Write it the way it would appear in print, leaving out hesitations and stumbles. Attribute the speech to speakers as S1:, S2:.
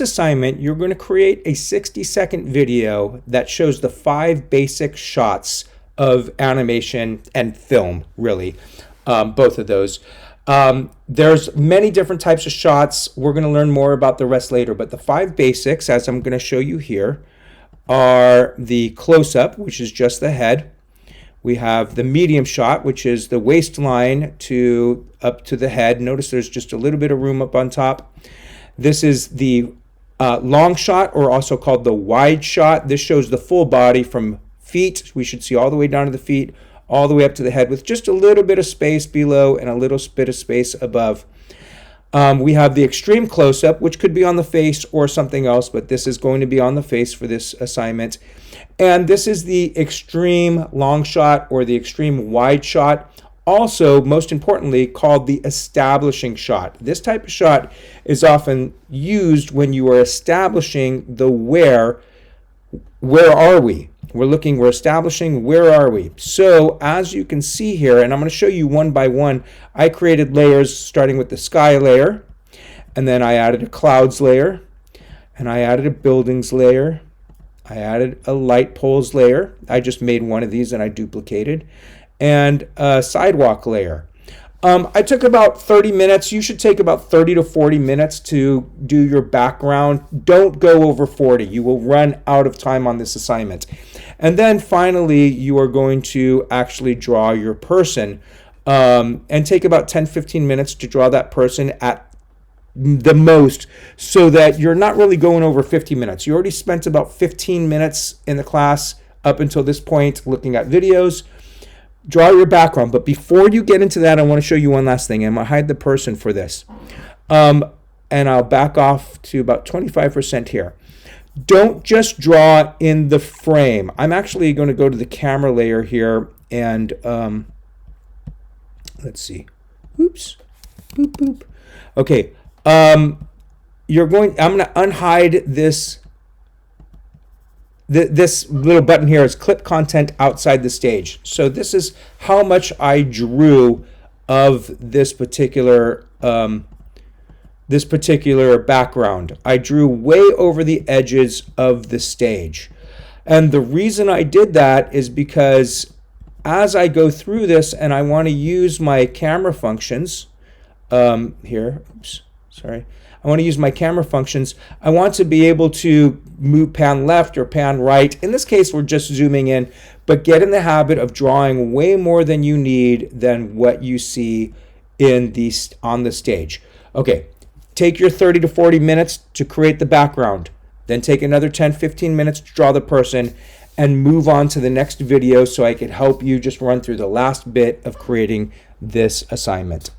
S1: assignment, you're going to create a 60-second video that shows the 5 basic shots of animation and film, really, both of those. There's many different types of shots. We're going to learn more about the rest later, but the 5 basics, as I'm going to show you here, are the close-up, which is just the head. We have the medium shot, which is the waistline to up to the head. Notice there's just a little bit of room up on top. This is the long shot, or also called the wide shot. This shows the full body from feet. We should see all the way down to the feet, all the way up to the head, with just a little bit of space below and a little bit of space above. We have the extreme close-up, which could be on the face or something else, but this is going to be on the face for this assignment. And this is the extreme long shot, or the extreme wide shot, also most importantly called the establishing shot. This type of shot is often used when you are establishing the where are we? We're establishing where are we. So as you can see here, and I'm going to show you one by one, I created layers starting with the sky layer, and then I added a clouds layer, and I added a buildings layer, I added a light poles layer. I just made one of these and I duplicated, and a sidewalk layer. I took about 30 minutes. You should take about 30 to 40 minutes to do your background. Don't go over 40. You will run out of time on this assignment. And then finally, you are going to actually draw your person, and take about 10-15 minutes to draw that person at the most, so that you're not really going over 50 minutes. You already spent about 15 minutes in the class up until this point looking at videos. Draw your background, but before you get into that, I want to show you one last thing. I'm going to hide the person for this, and I'll back off to about 25% here. Don't just draw in the frame. I'm actually going to go to the camera layer here, and let's see. Oops. Boop, boop. Okay. I'm going to unhide this. This little button here is clip content outside the stage. So this is how much I drew of this particular background. I drew way over the edges of the stage. And the reason I did that is because as I go through this and I want to use my camera functions, here, oops, sorry. I want to use my camera functions. I want to be able to move, pan left or pan right. In this case, we're just zooming in, but get in the habit of drawing way more than you need than what you see on the stage. Okay, take your 30 to 40 minutes to create the background. Then take another 10-15 minutes to draw the person, and move on to the next video so I could help you just run through the last bit of creating this assignment.